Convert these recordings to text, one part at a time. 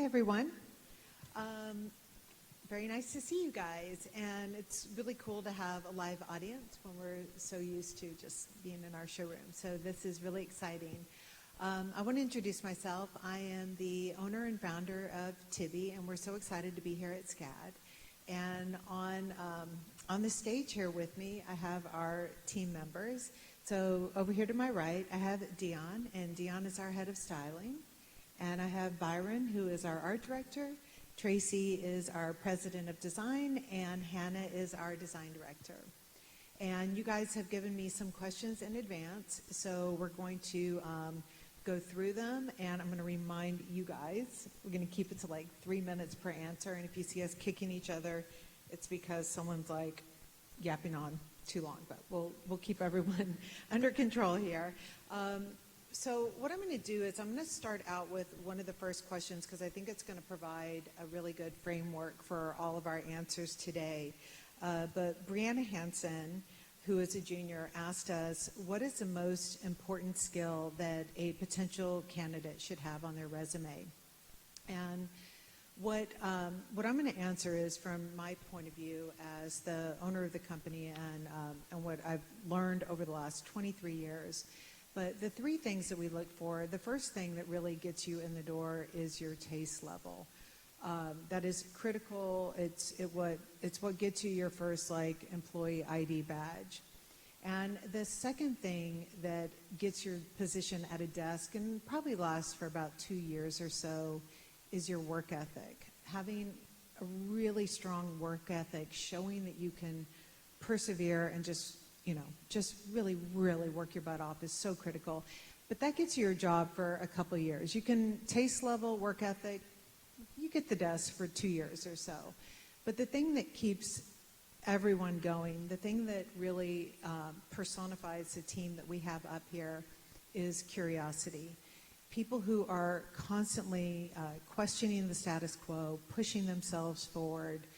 Hi, everyone. Very nice to see you guys, and it's really cool to have a live audience when we're so used to just being in our showroom. So this is really exciting. I want to introduce myself. I am the owner and founder of Tibi, and we're so excited to be here at SCAD. And on the stage here with me, I have our team members. So over here to my right, I have Dion, and Dion is our head of styling. And I have Byron, who is our art director. Tracy is our president of design, and Hannah is our design director. And you guys have given me some questions in advance, so we're going to go through them, and I'm going to remind you guys, we're going to keep it to like 3 minutes per answer, and if you see us kicking each other, it's because someone's like yapping on too long, but we'll keep everyone under control here. So what I'm going to do is I'm going to start out with one of the first questions because I think it's going to provide a really good framework for all of our answers today. But Brianna Hansen, who is a junior, asked us, what is the most important skill that a potential candidate should have on their resume? And what I'm going to answer is from my point of view as the owner of the company and what I've learned over the last 23 years. But the three things that we look for, the first thing that really gets you in the door is your taste level. That is critical. It's what gets you your first employee ID badge. And the second thing that gets your position at a desk and probably lasts for about 2 years or so is your work ethic. Having a really strong work ethic, showing that you can persevere and just really, really work your butt off is so critical. But that gets you your job for a couple of years. You can taste level, work ethic, you get the desk for 2 years or so. But the thing that keeps everyone going, the thing that really personifies the team that we have up here is curiosity. People who are constantly questioning the status quo, pushing themselves forward.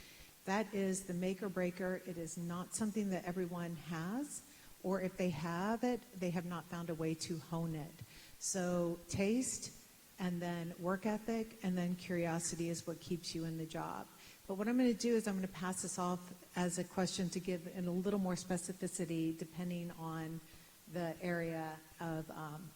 That is the make or breaker. It is not something that everyone has, or if they have it, they have not found a way to hone it. So taste, and then work ethic, and then curiosity is what keeps you in the job. But what I'm going to do is I'm going to pass this off as a question to give in a little more specificity depending on the area of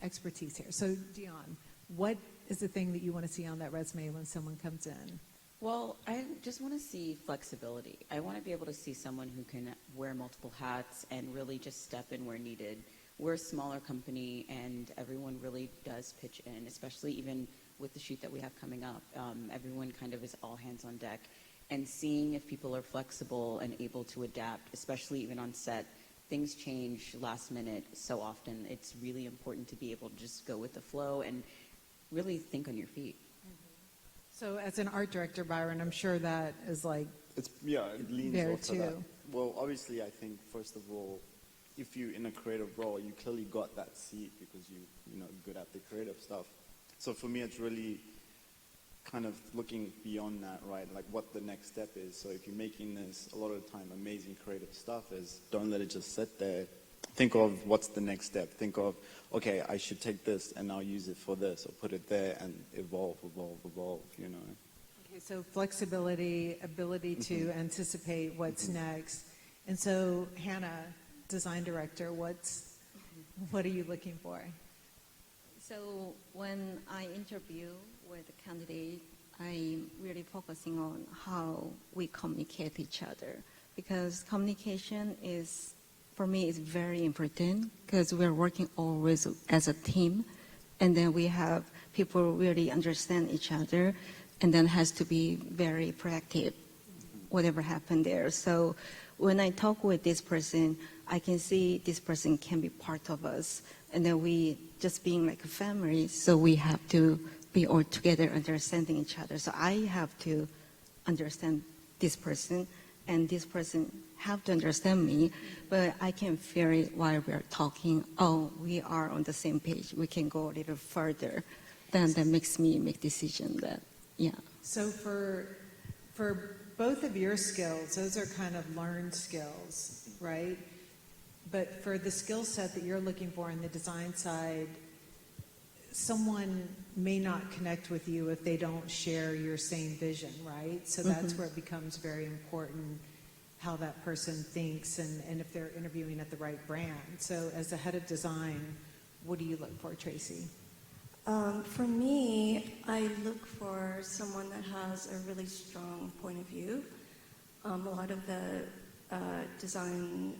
expertise here. So Dion, what is the thing that you want to see on that resume when someone comes in? Well, I just want to see flexibility. I want to be able to see someone who can wear multiple hats and really just step in where needed. We're a smaller company, and everyone really does pitch in, especially even with the shoot that we have coming up. Everyone kind of is all hands on deck. And seeing if people are flexible and able to adapt, especially even on set, things change last minute so often. It's really important to be able to just go with the flow and really think on your feet. So as an art director, Byron, I'm sure that is it leans there off too. That. Well, obviously, I think, first of all, if you're in a creative role, you clearly got that seat because you're good at the creative stuff. So for me, it's really kind of looking beyond that, right? Like what the next step is. So if you're making this, a lot of the time, amazing creative stuff is don't let it just sit there. Think of what's the next step. Think of, okay, I should take this and now use it for this, or put it there and evolve. Okay, so flexibility, ability to anticipate what's next. And so, Hannah, design director, what are you looking for? So when I interview with a candidate, I'm really focusing on how we communicate each other, because communication is, for me, is very important because we're working always as a team, and then we have people really understand each other, and then has to be very proactive, whatever happened there. So when I talk with this person, I can see this person can be part of us, and then we just being like a family, so we have to be all together understanding each other. So I have to understand this person, and this person have to understand me, but I can feel it while we're talking, oh, we are on the same page. We can go a little further. Then that makes me make decision that, yeah. So for both of your skills, those are kind of learned skills, right? But for the skill set that you're looking for on the design side, someone may not connect with you if they don't share your same vision, right? So that's where it becomes very important how that person thinks and if they're interviewing at the right brand. So as the head of design, what do you look for, Tracy? For me, I look for someone that has a really strong point of view. A lot of the design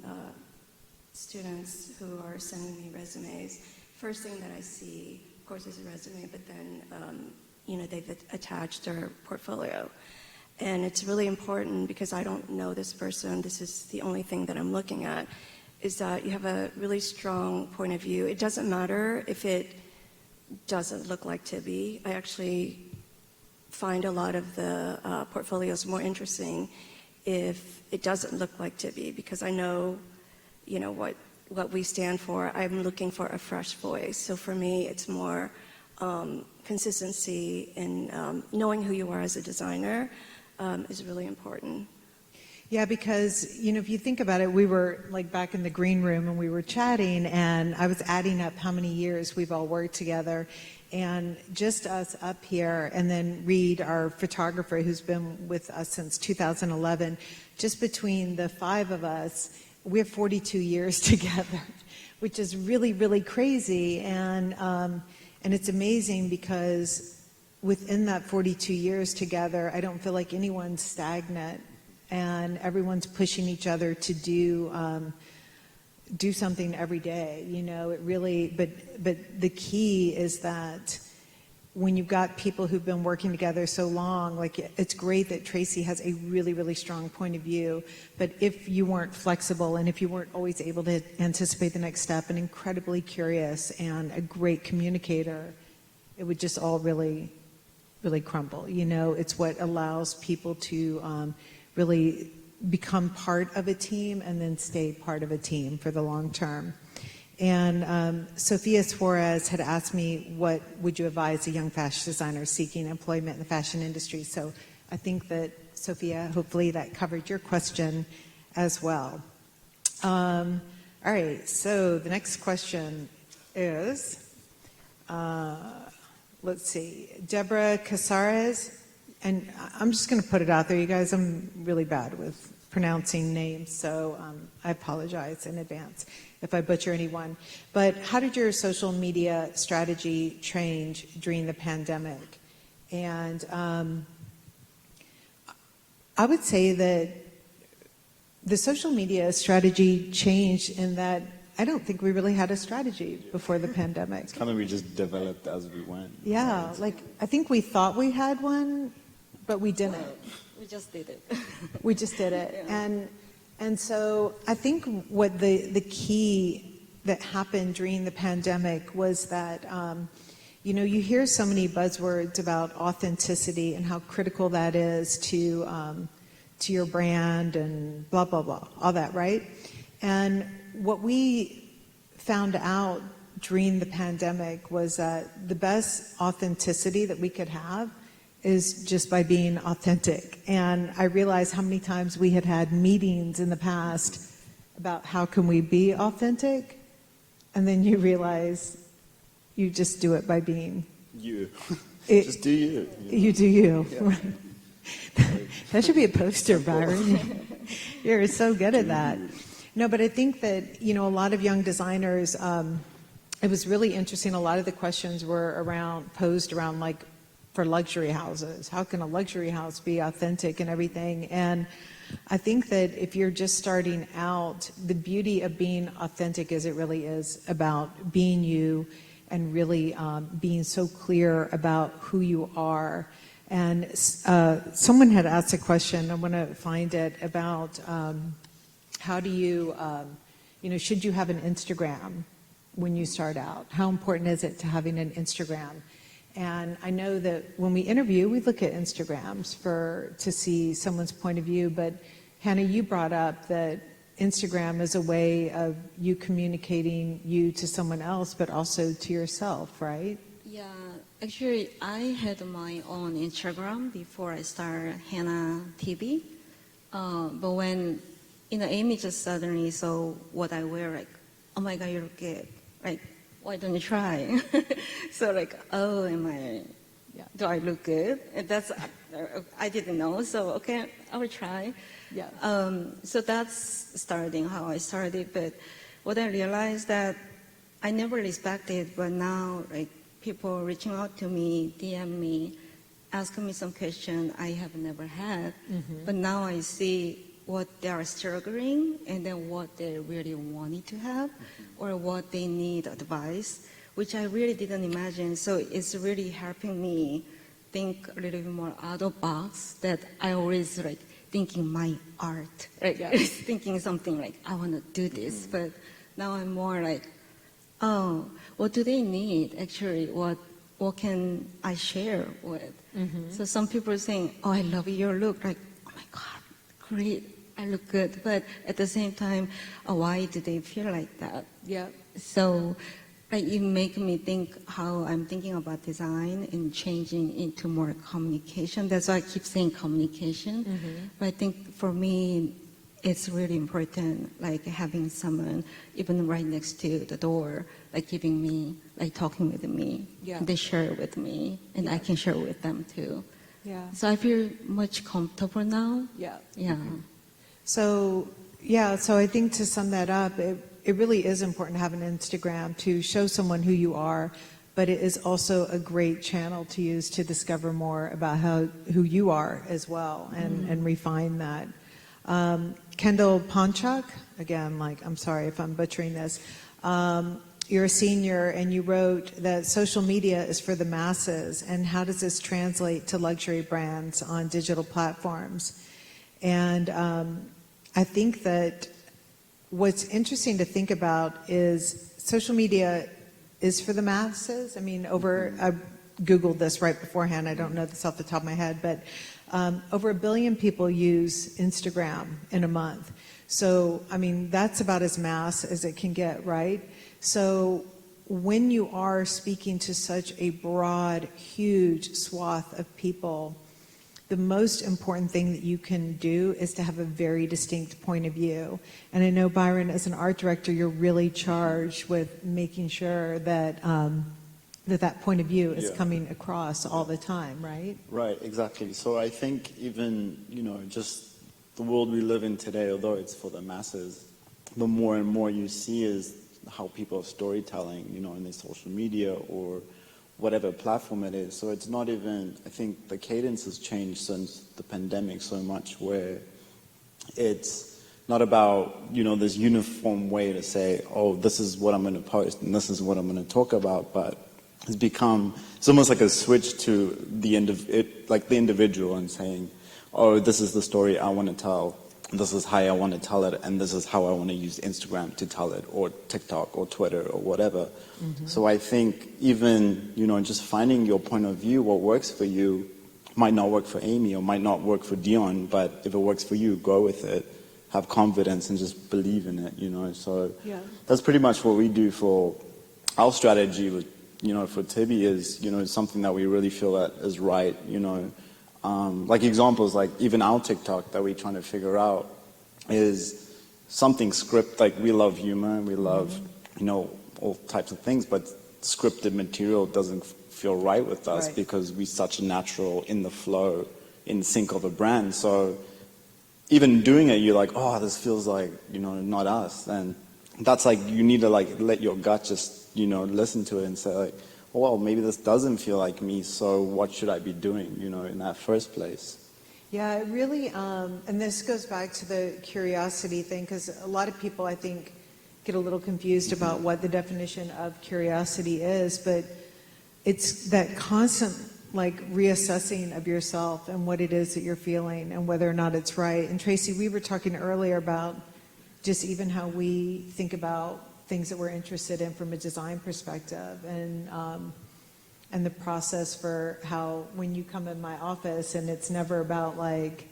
students who are sending me resumes, first thing that I see, of course, is a resume, but then, they've attached their portfolio. And it's really important because I don't know this person, this is the only thing that I'm looking at, is that you have a really strong point of view. It doesn't matter if it doesn't look like Tibi. I actually find a lot of the portfolios more interesting if it doesn't look like Tibi, because I know, what we stand for. I'm looking for a fresh voice. So for me, it's more consistency in knowing who you are as a designer is really important. Yeah, because, if you think about it, we were like back in the green room and we were chatting and I was adding up how many years we've all worked together, and just us up here, and then Reed, our photographer, who's been with us since 2011, just between the five of us, we have 42 years together, which is really, really crazy. And it's amazing because within that 42 years together, I don't feel like anyone's stagnant, and everyone's pushing each other to do something every day. It really, but the key is that when you've got people who've been working together so long, like, it's great that Tracy has a really, really strong point of view, but if you weren't flexible and if you weren't always able to anticipate the next step and incredibly curious and a great communicator, it would just all really, really crumble. It's what allows people to really become part of a team and then stay part of a team for the long term. And Sophia Suarez had asked me, what would you advise a young fashion designer seeking employment in the fashion industry? So I think that, Sophia, hopefully that covered your question as well. All right, so the next question is, let's see, Deborah Casares, and I'm just going to put it out there, you guys, I'm really bad with pronouncing names, so I apologize in advance if I butcher anyone. But how did your social media strategy change during the pandemic? And I would say that the social media strategy changed in that I don't think we really had a strategy before the pandemic. It's kind of, we just developed as we went. Yeah, like I think we thought we had one, but we didn't. We just did it. We just did it. Yeah. And so I think what the key that happened during the pandemic was that, you hear so many buzzwords about authenticity and how critical that is to your brand and blah, blah, blah, all that, right? And what we found out during the pandemic was that the best authenticity that we could have is just by being authentic. And I realized how many times we had meetings in the past about how can we be authentic, and then you realize you just do it by being you. Just do you. You do you. Yeah. Right. That should be a poster, Byron. You're so good at that. No, but I think that, a lot of young designers, it was really interesting. A lot of the questions were posed around like, for luxury houses. How can a luxury house be authentic and everything? And I think that if you're just starting out, the beauty of being authentic as it really is about being you and really being so clear about who you are. And someone had asked a question, I want to find it, about how do you, should you have an Instagram when you start out? How important is it to having an Instagram? And I know that when we interview, we look at Instagrams to see someone's point of view. But Hannah, you brought up that Instagram is a way of you communicating you to someone else, but also to yourself, right? Yeah, actually, I had my own Instagram before I started Hannah TV. But when Amy just suddenly saw what I wear, like, oh my God, you look good. Like, why don't you try? So like, oh, do I look good? And that's, I didn't know, so okay, I will try. Yeah. So that's starting how I started, but what I realized that I never expected, but now like people reaching out to me, DM me, asking me some question I have never had, but now I see what they are struggling and then what they really wanted to have or what they need advice, which I really didn't imagine. So it's really helping me think a little bit more out of box that I always like thinking my art, like thinking something like I want to do this, but now I'm more like, oh, what do they need actually? What can I share with? So some people are saying, oh, I love your look. Like, oh my God, great, I look good. But at the same time, oh, why do they feel like that? Yeah. So like, it makes me think how I'm thinking about design and changing into more communication. That's why I keep saying communication. But I think for me, it's really important, like having someone even right next to the door, like giving me, like talking with me. Yeah. They share with me, and I can share with them too. Yeah. So I feel much comfortable now. Yeah. Yeah. So, so I think to sum that up, it really is important to have an Instagram to show someone who you are, but it is also a great channel to use to discover more about who you are as well and refine that. Kendall Ponchak, again, like, I'm sorry if I'm butchering this. You're a senior and you wrote that social media is for the masses, and how does this translate to luxury brands on digital platforms? And I think that what's interesting to think about is social media is for the masses. I mean, I Googled this right beforehand. I don't know this off the top of my head, but over 1 billion people use Instagram in a month. So, I mean, that's about as mass as it can get, right? So when you are speaking to such a broad, huge swath of people, the most important thing that you can do is to have a very distinct point of view. And I know, Byron, as an art director, you're really charged with making sure that that point of view is coming across all the time, right? Right, exactly. So I think even, just the world we live in today, although it's for the masses, the more and more you see is how people are storytelling, in their social media or whatever platform it is. So it's not even, I think the cadence has changed since the pandemic so much, where it's not about, this uniform way to say, oh, this is what I'm going to post and this is what I'm going to talk about, but it's almost like a switch to the individual and saying, oh, this is the story I want to tell. This is how I want to tell it, and this is how I want to use Instagram to tell it, or TikTok, or Twitter, or whatever. So I think even, just finding your point of view, what works for you, might not work for Amy, or might not work for Dion, but if it works for you, go with it. Have confidence and just believe in it, So that's pretty much what we do for our strategy with, for Tibi is, something that we really feel that is right, like examples, like even our TikTok that we're trying to figure out is something like we love humor and we love, all types of things, but scripted material doesn't feel right with us because we're such a natural in the flow, in sync of a brand. So even doing it, you're like, oh, this feels like, not us. And that's like, you need to like let your gut just, listen to it and say like, well, maybe this doesn't feel like me, so what should I be doing, in that first place? Yeah, it really, and this goes back to the curiosity thing, because a lot of people, I think, get a little confused about what the definition of curiosity is, but it's that constant, like, reassessing of yourself and what it is that you're feeling and whether or not it's right. And Tracy, we were talking earlier about just even how we think about things that we're interested in from a design perspective, and the process for how when you come in my office and it's never about like,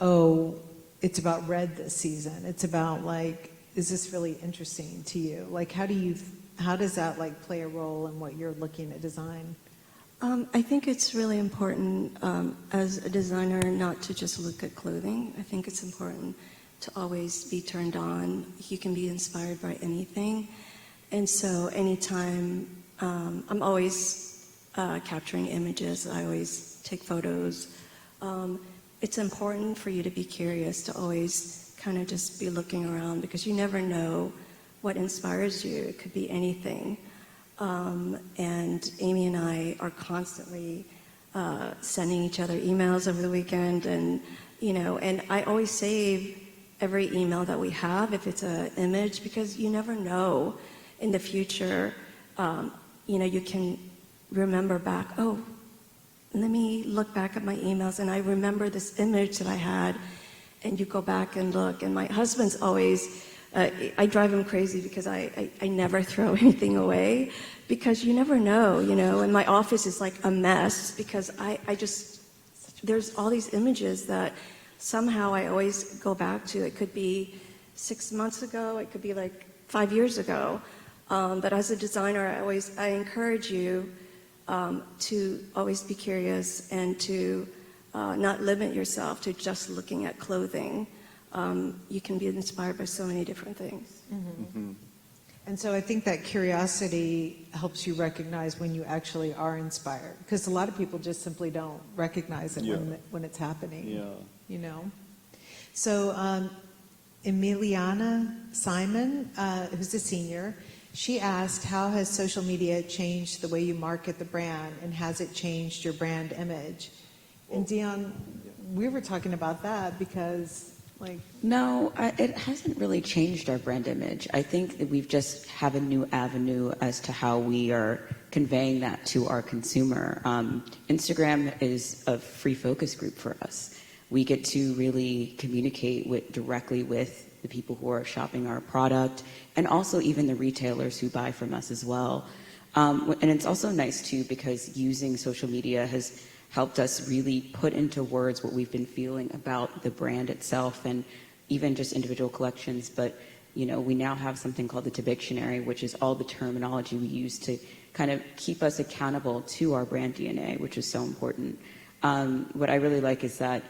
oh, it's about red this season. It's about like, is this really interesting to you? Like, how does that like play a role in what you're looking at design? I think it's really important as a designer not to just look at clothing. I think it's important to always be turned on. You can be inspired by anything. And so anytime, I'm always capturing images, I always take photos. It's important for you to be curious, to always kind of just be looking around, because you never know what inspires you. It could be anything. And Amy and I are constantly sending each other emails over the weekend, and and I always save every email that we have if it's an image, because you never know in the future. You can remember back, oh, let me look back at my emails, and I remember this image that I had, and you go back and look. And my husband's always, I drive him crazy because I never throw anything away, because you never know, and my office is like a mess because I just, there's all these images that somehow I always go back to. It could be 6 months ago, it could be like 5 years ago. But as a designer, I encourage you to always be curious, and to not limit yourself to just looking at clothing. You can be inspired by so many different things. Mm-hmm. And so I think that curiosity helps you recognize when you actually are inspired, because a lot of people just simply don't recognize it when it's happening. So Emiliana Simon, who's a senior, she asked, how has social media changed the way you market the brand, and has it changed your brand image? And Dion, we were talking about that because, No, it hasn't really changed our brand image. I think that we've just have a new avenue as to how we are conveying that to our consumer. Instagram is a free focus group for us. We get to really communicate directly with the people who are shopping our product, and also even the retailers who buy from us as well. And it's also nice too, because using social media has helped us really put into words what we've been feeling about the brand itself, and even just individual collections. But we now have something called the Tibictionary, which is all the terminology we use to kind of keep us accountable to our brand DNA, which is so important. What I really like is that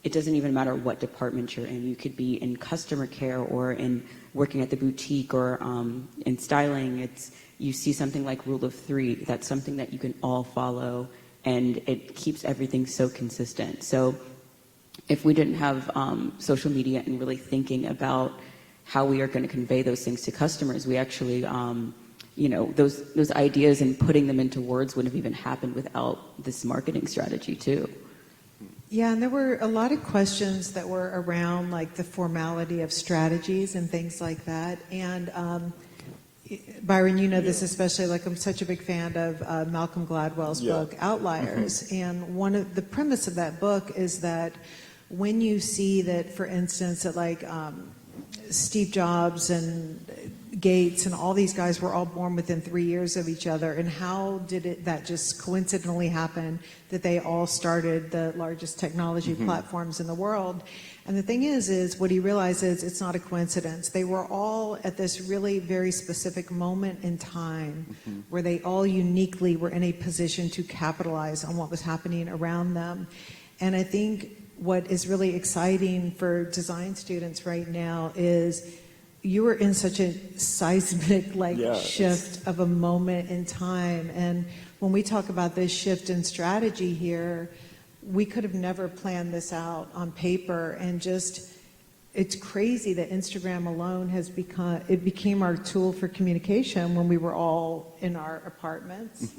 it doesn't even matter what department you're in. You could be in customer care, or in working at the boutique, or in styling. You see something like Rule of 3. That's something that you can all follow, and it keeps everything so consistent. So if we didn't have social media and really thinking about how we are going to convey those things to customers, we actually, those ideas and putting them into words wouldn't have even happened without this marketing strategy too. Yeah, and there were a lot of questions that were around the formality of strategies and things like that. And Byron, this especially, I'm such a big fan of Malcolm Gladwell's book, Outliers. And one of the premise of that book is that when you see that, for instance, that Steve Jobs and Gates and all these guys were all born within 3 years of each other, and how did that just coincidentally happen that they all started the largest technology platforms in the world? And the thing is what he realizes, it's not a coincidence. They were all at this really very specific moment in time where they all uniquely were in a position to capitalize on what was happening around them. And I think what is really exciting for design students right now is you were in such a seismic shift of a moment in time. And when we talk about this shift in strategy here, we could have never planned this out on paper. And it's crazy that Instagram alone became our tool for communication when we were all in our apartments.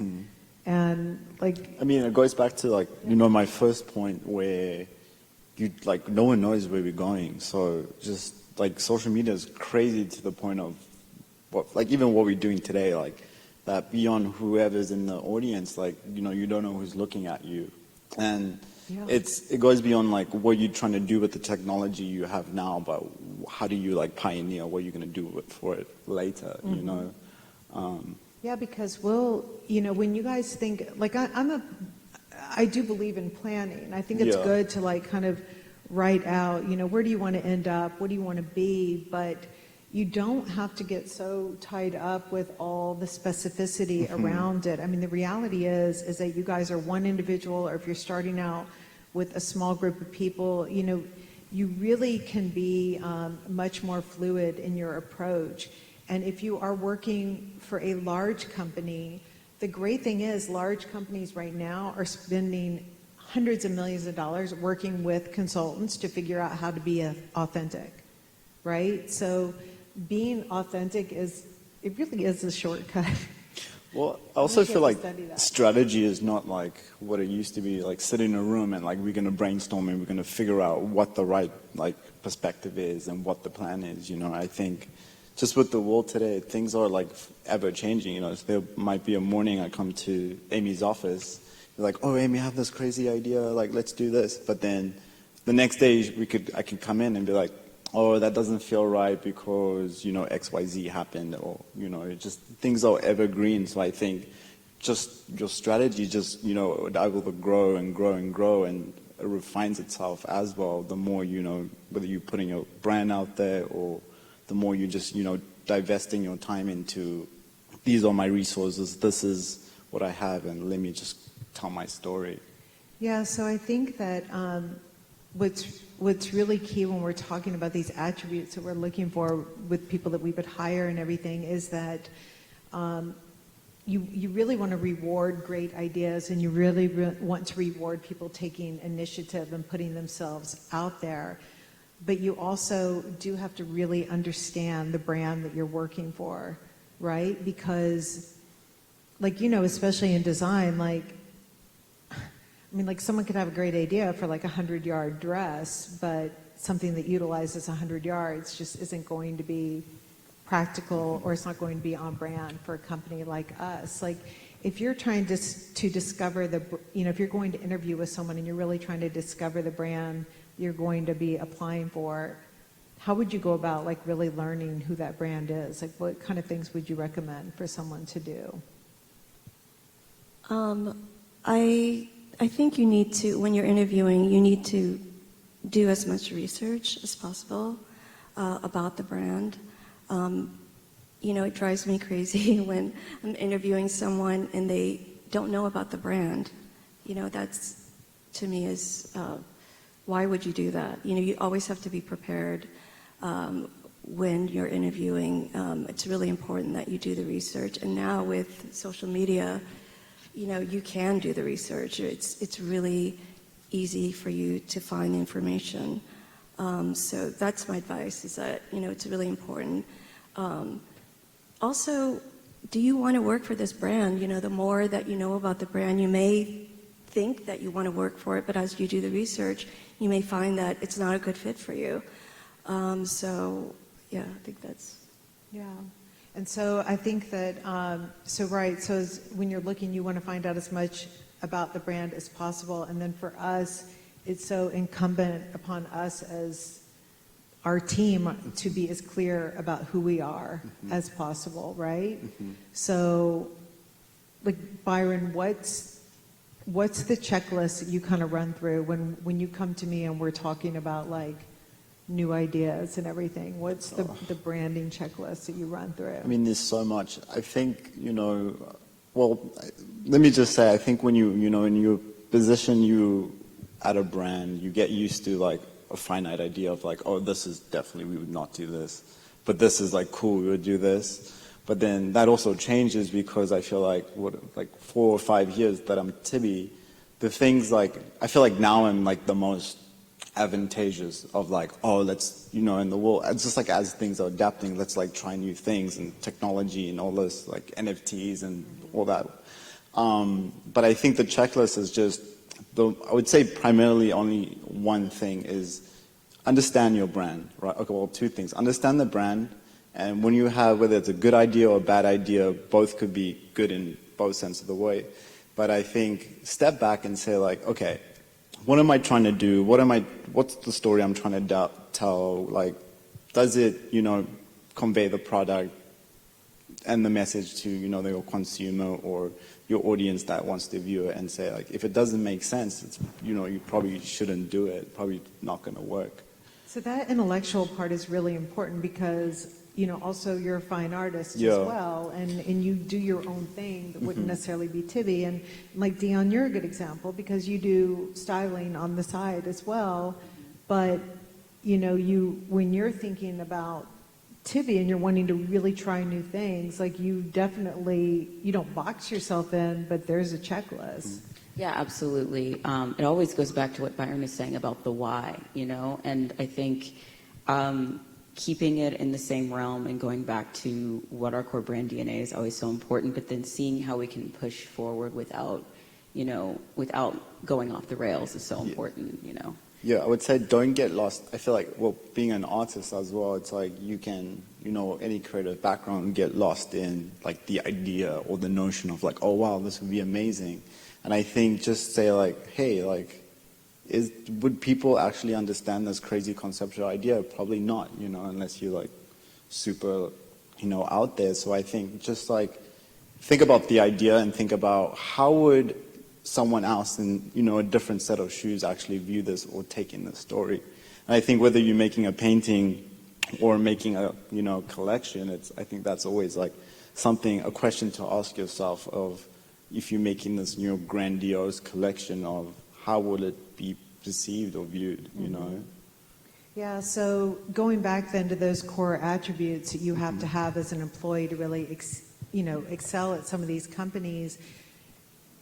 And it goes back to my first point where no one knows where we're going. So just social media is crazy to the point of even what we're doing today, that beyond whoever's in the audience, you don't know who's looking at you. And it goes beyond what you're trying to do with the technology you have now, but how do you pioneer what you're going to do for it later, Yeah, because when you guys think, I do believe in planning. I think it's good to kind of write out, where do you want to end up? What do you want to be? But you don't have to get so tied up with all the specificity around it. I mean, the reality is that you guys are one individual, or if you're starting out with a small group of people, you really can be much more fluid in your approach. And if you are working for a large company, the great thing is large companies right now are spending hundreds of millions of dollars working with consultants to figure out how to be authentic, right? So being authentic it really is a shortcut. Well, I also feel like study that. strategy is not like what it used to be, like sit in a room and like we're going to brainstorm and we're going to figure out what the right like perspective is and what the plan is. You know, I think just with the world today, things are like ever changing. You know, there might be a morning I come to Amy's office, they're like, oh, Amy, I have this crazy idea, like let's do this. But then the next day I can come in and be like, oh, that doesn't feel right because, you know, XYZ happened, or, you know, it just, things are evergreen. So I think just your strategy just, you know, would able to grow and grow and grow, and it refines itself as well. The more, you know, whether you're putting your brand out there or the more you just, you know, divesting your time into, these are my resources, this is what I have, and let me just tell my story. Yeah, so I think that what's really key when we're talking about these attributes that we're looking for with people that we would hire and everything is that you really want to reward great ideas, and you really want to reward people taking initiative and putting themselves out there. But you also do have to really understand the brand that you're working for, right? Because, like, you know, especially in design, like, I mean, like someone could have a great idea for like a 100-yard dress, but something that utilizes 100 yards just isn't going to be practical, or it's not going to be on brand for a company like us. Like if you're trying to discover if you're going to interview with someone and you're really trying to discover the brand you're going to be applying for, how would you go about like really learning who that brand is? Like what kind of things would you recommend for someone to do? I think you need to, when you're interviewing, you need to do as much research as possible about the brand. You know, it drives me crazy when I'm interviewing someone and they don't know about the brand. You know, that's, to me, is why would you do that? You know, you always have to be prepared when you're interviewing. It's really important that you do the research. And now with social media, you know, you can do the research. It's really easy for you to find information. So that's my advice, is that, you know, it's really important. Also, do you want to work for this brand? You know, the more that you know about the brand, you may think that you want to work for it, but as you do the research, you may find that it's not a good fit for you. So, yeah, I think that's... Yeah. And so I think that, when you're looking, you want to find out as much about the brand as possible. And then for us, it's so incumbent upon us as our team to be as clear about who we are as possible, right? So, like, Byron, what's the checklist that you kind of run through when you come to me and we're talking about, like, new ideas and everything? What's the branding checklist that you run through? I mean, there's so much. I think, you know, well, let me just say, I think when in your position you at a brand, you get used to like a finite idea of like, oh, this is definitely, we would not do this. But this is like, cool, we would do this. But then that also changes because I feel like, 4 or 5 years that I'm Tibi, the things like, I feel like now I'm like the most advantageous of like, oh, let's, you know, in the world, it's just like as things are adapting, let's like try new things and technology and all this, like NFTs and all that. But I think the checklist is just, I would say primarily only one thing is understand your brand, right? Okay, well, 2 things. Understand the brand, and when you have, whether it's a good idea or a bad idea, both could be good in both sense of the way. But I think step back and say like, okay, what am I trying to do? What's the story I'm trying to tell? Like, does it, you know, convey the product and the message to, you know, your consumer or your audience that wants to view it, and say like, if it doesn't make sense, it's, you know, you probably shouldn't do it. Probably not going to work. So that intellectual part is really important because, you know, also you're a fine artist as well, and you do your own thing that wouldn't necessarily be Tibi. And like Dion, you're a good example because you do styling on the side as well. But, you know, when you're thinking about Tibi and you're wanting to really try new things, like you don't box yourself in, but there's a checklist. Yeah, absolutely. It always goes back to what Byron is saying about the why, and I think keeping it in the same realm and going back to what our core brand DNA is always so important, but then seeing how we can push forward without going off the rails is so important. Yeah, I would say don't get lost. I feel like, well, being an artist as well, it's like you can, any creative background, get lost in like the idea or the notion of like, oh wow, this would be amazing. And I think just say like, hey, like, would people actually understand this crazy conceptual idea? Probably not, unless you're like super, out there. So I think just like think about the idea and think about how would someone else in a different set of shoes actually view this or take in the story. And I think whether you're making a painting or making a collection, I think that's always like a question to ask yourself of if you're making this grandiose collection of how would it be perceived or viewed, Yeah, so going back then to those core attributes that you have to have as an employee to really excel at some of these companies.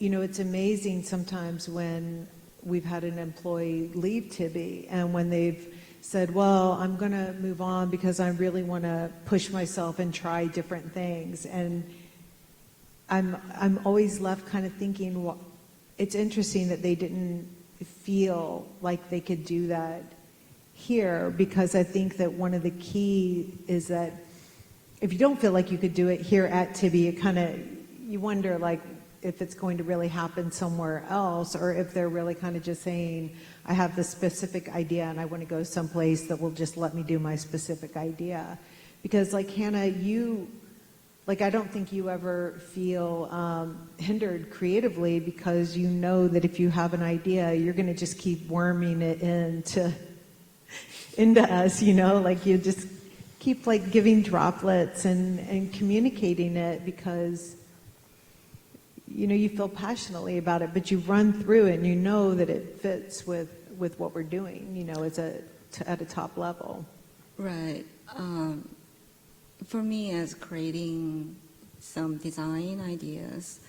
It's amazing sometimes when we've had an employee leave Tibi and when they've said, well, I'm going to move on because I really want to push myself and try different things. And I'm always left kind of thinking, well, it's interesting that they didn't feel like they could do that here, because I think that one of the key is that if you don't feel like you could do it here at Tibi, you wonder like, if it's going to really happen somewhere else, or if they're really kind of just saying, I have this specific idea and I want to go someplace that will just let me do my specific idea. Because like Hannah, I don't think you ever feel hindered creatively, because you know that if you have an idea, you're going to just keep worming it into us, like you just keep like giving droplets and communicating it, because you feel passionately about it, but you run through it and you know that it fits with what we're doing, at a top level. Right. For me, as creating some design ideas,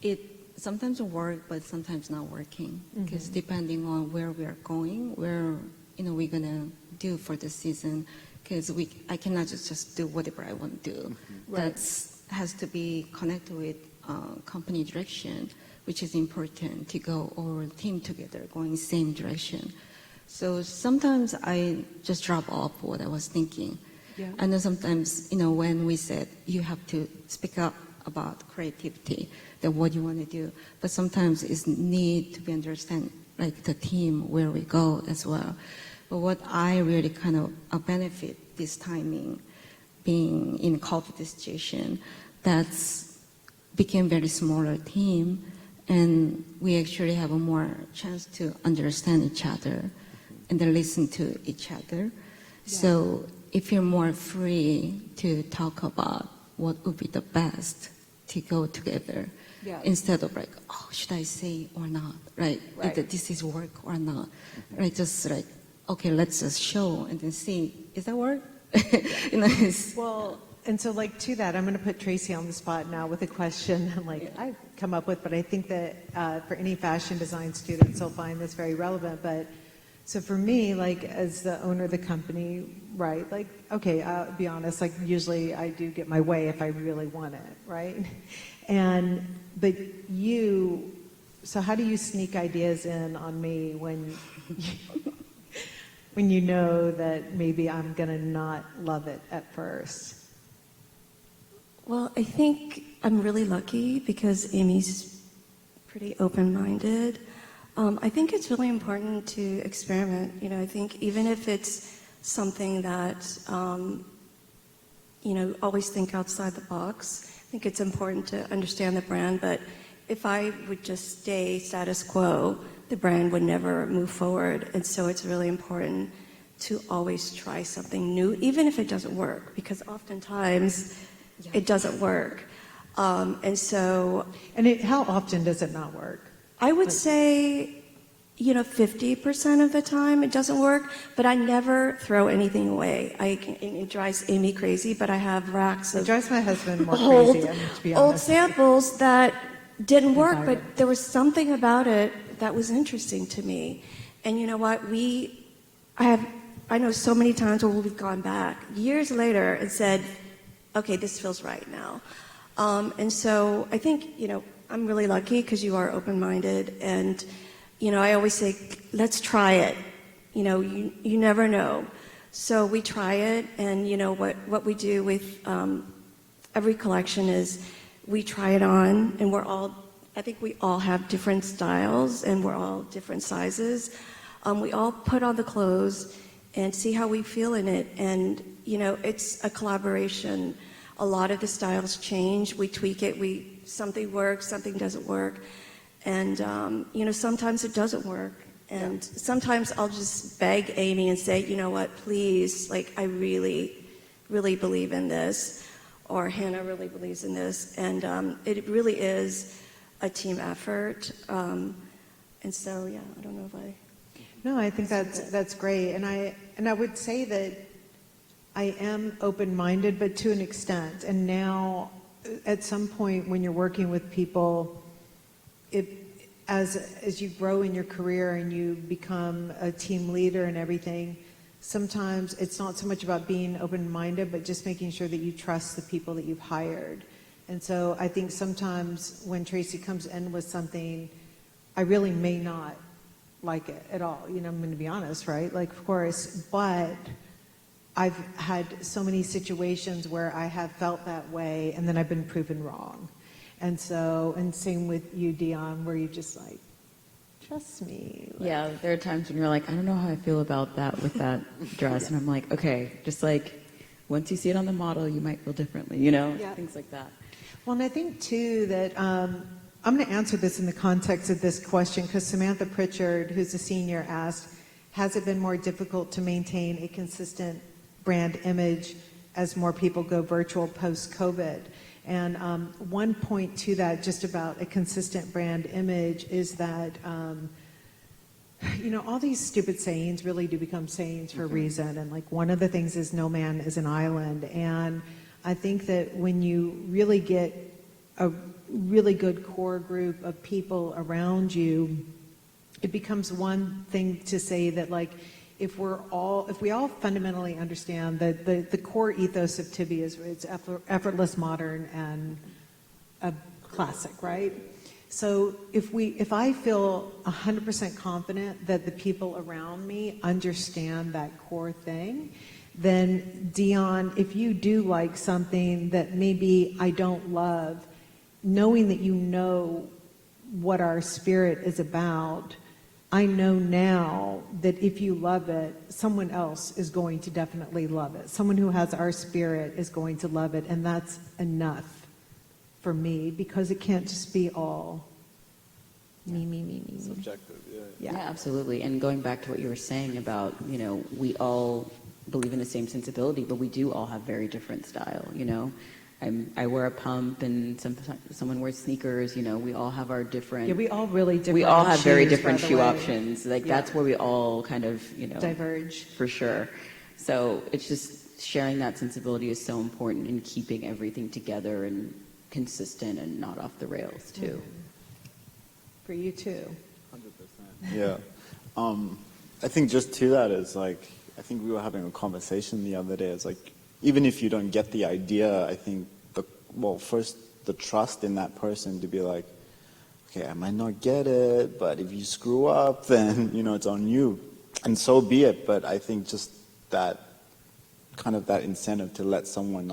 it sometimes work, but sometimes not working, because depending on where we are going, where we're gonna do for the season, because I cannot just do whatever I want to do. Right. That has to be connected with company direction, which is important to go or team together going same direction. So sometimes I just drop off what I was thinking. Yeah. And then sometimes, when we said you have to speak up about creativity, that what you want to do, but sometimes it's need to be understand like the team where we go as well. But what I really kind of benefit this timing, being in COVID situation, that's became very smaller team, and we actually have a more chance to understand each other and then listen to each other. Yeah. So if you're more free to talk about what would be the best to go together, yeah, instead of like, oh, should I say or not, right? Either this is work or not, right? Just like, okay, let's just show and then see, is that work? Well, and so like to that, I'm going to put Tracy on the spot now with a question I've come up with, but I think that for any fashion design students, they'll find this very relevant. But so for me, like as the owner of the company, right, like, okay, I'll be honest, like usually I do get my way if I really want it, right? But so how do you sneak ideas in on me when you know that maybe I'm going to not love it at first? Well, I think I'm really lucky because Amy's pretty open-minded. I think it's really important to experiment. I think even if it's something that, always think outside the box. I think it's important to understand the brand, but if I would just stay status quo, the brand would never move forward. And so it's really important to always try something new, even if it doesn't work, because oftentimes it doesn't work. And how often does it not work? I would say 50% of the time it doesn't work, but I never throw anything away. It drives Amy crazy, but I have racks It of drives my husband more old, crazy, I mean, to be old honest. samples that didn't work, but Environment. there was something about it that was interesting to me. And you know what? I know so many times where we've gone back years later and said, okay, this feels right now. And so I think, I'm really lucky because you are open-minded, and I always say, let's try it. You never know. So we try it, and what we do with every collection is we try it on, and I think we all have different styles, and we're all different sizes. We all put on the clothes and see how we feel in it, and it's a collaboration. A lot of the styles change. We tweak it. Something works, something doesn't work. And, sometimes it doesn't work. And sometimes I'll just beg Amy and say, you know what, please, I really, really believe in this. Or Hannah really believes in this. And it really is a team effort. And so, yeah, I don't know if I... No, I think that's great. And I would say that I am open-minded, but to an extent. And now, at some point when you're working with people, as you grow in your career and you become a team leader and everything, sometimes it's not so much about being open-minded, but just making sure that you trust the people that you've hired. And so I think sometimes when Tracy comes in with something, I really may not like it at all. I'm going to be honest, right? Of course, but I've had so many situations where I have felt that way, and then I've been proven wrong. And same with you, Dion, where you just trust me. Yeah, there are times when you're like, I don't know how I feel about that with that dress. And I'm like, okay, just once you see it on the model, you might feel differently, things like that. Well, and I think too that I'm going to answer this in the context of this question, because Samantha Pritchard, who's a senior, asked, has it been more difficult to maintain a consistent brand image as more people go virtual post-COVID? And one point to that, just about a consistent brand image, is that, all these stupid sayings really do become sayings for a reason. And one of the things is no man is an island. And I think that when you really get a really good core group of people around you, it becomes one thing to say that if we all fundamentally understand that the core ethos of Tibi is it's effortless, modern, and a classic, right? So if I feel 100% confident that the people around me understand that core thing, then Dion, if you do like something that maybe I don't love, knowing that you know what our spirit is about, I know now that if you love it, someone else is going to definitely love it. Someone who has our spirit is going to love it, and that's enough for me, because it can't just be all me. Subjective, Yeah, absolutely. And going back to what you were saying about, we all believe in the same sensibility, but we do all have very different style, I wear a pump, and someone wears sneakers. We all have our different. Yeah, we all really different. We all have very shoes, different by the shoe way. options. That's where we all kind of Diverge. for sure. So it's just sharing that sensibility is so important in keeping everything together and consistent and not off the rails too. For you too. 100%. Yeah. I think just to that is I think we were having a conversation the other day. It's even if you don't get the idea, I think first the trust in that person to be okay, I might not get it, but if you screw up, then, it's on you. And so be it. But I think just that kind of that incentive to let someone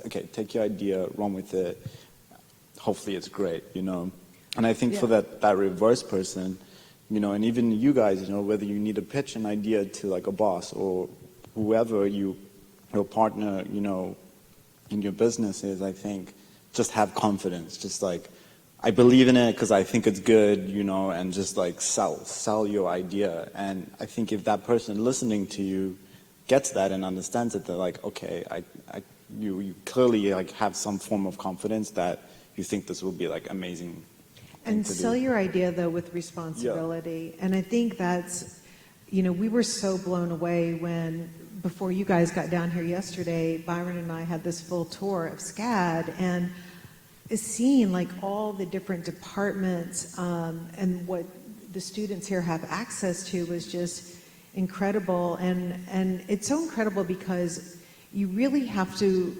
okay, take your idea, run with it. Hopefully it's great, And I think for that reverse person, and even you guys, whether you need to pitch an idea to a boss or whoever your partner, in your business is, I think, just have confidence. Just I believe in it because I think it's good, and just sell your idea. And I think if that person listening to you gets that and understands it, they're okay, you clearly have some form of confidence that you think this will be amazing. thing And to sell do. your idea, though, with responsibility. And I think that's, we were so blown away when, before you guys got down here yesterday, Byron and I had this full tour of SCAD, and seeing like all the different departments and what the students here have access to was just incredible. And it's so incredible because you really have to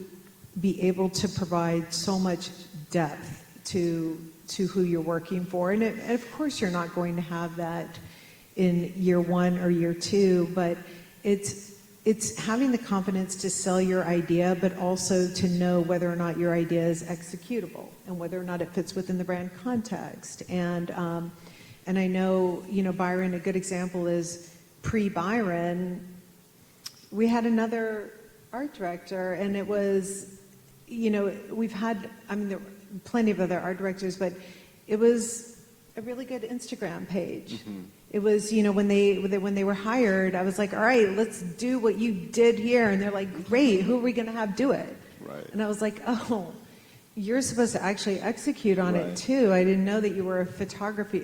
be able to provide so much depth to who you're working for. And of course you're not going to have that in year 1 or year 2, but it's having the confidence to sell your idea, but also to know whether or not your idea is executable and whether or not it fits within the brand context. And I know, Byron, a good example is pre-Byron, we had another art director, and it was, we've had, there were plenty of other art directors, but it was a really good Instagram page. Mm-hmm. It was, when they were hired, I was like, all right, let's do what you did here. And they're like, great, who are we going to have do it? Right. And I was like, oh, you're supposed to actually execute on it too. I didn't know that you were a photographer.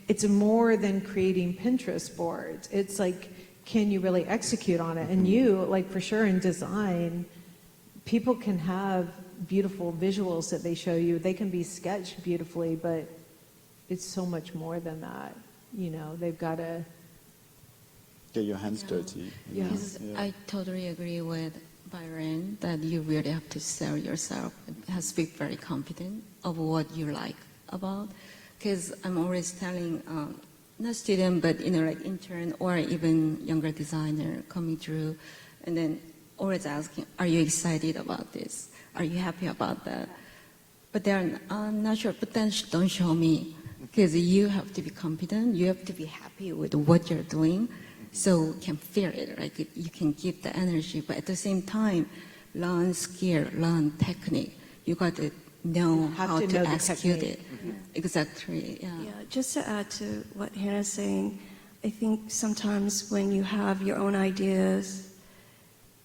It's more than creating Pinterest boards. It's like, can you really execute on it? And you, like for sure in design, people can have beautiful visuals that they show you. They can be sketched beautifully, but it's so much more than that. They've got to get your hands dirty. Yeah. I totally agree with Byron that you really have to sell yourself. It has to be very confident of what you like about. Because I'm always telling, not student, but like intern or even younger designer coming through, and then always asking, are you excited about this? Are you happy about that? But they're not sure, but then don't show me. Because you have to be confident, you have to be happy with what you're doing, so you can feel it, like you can give the energy, but at the same time, learn skill, learn technique. You got to know how to execute it. Mm-hmm. Exactly, yeah. Yeah, just to add to what Hannah's saying, I think sometimes when you have your own ideas,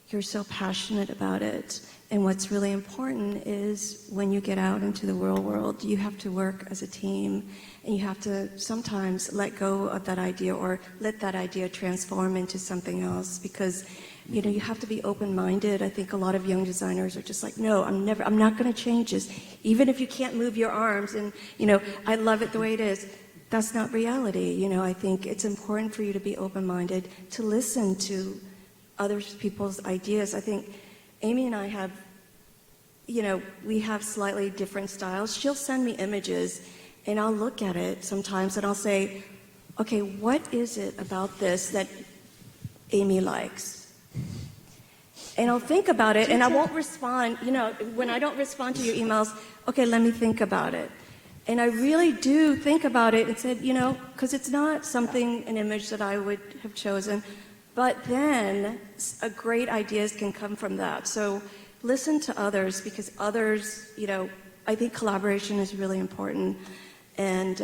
you're so passionate about it. And what's really important is when you get out into the real world, you have to work as a team, and you have to sometimes let go of that idea or let that idea transform into something else, because you have to be open-minded. I think a lot of young designers are just like, no, I'm not going to change this. Even if you can't move your arms and, I love it the way it is. That's not reality. I think it's important for you to be open-minded, to listen to other people's ideas. I think Amy and I have, we have slightly different styles. She'll send me images, and I'll look at it sometimes, and I'll say, okay, what is it about this that Amy likes? And I'll think about it, and I won't respond. When I don't respond to your emails, okay, let me think about it. And I really do think about it and said, because it's not an image that I would have chosen. But then great ideas can come from that. So listen to others, because others, I think collaboration is really important. And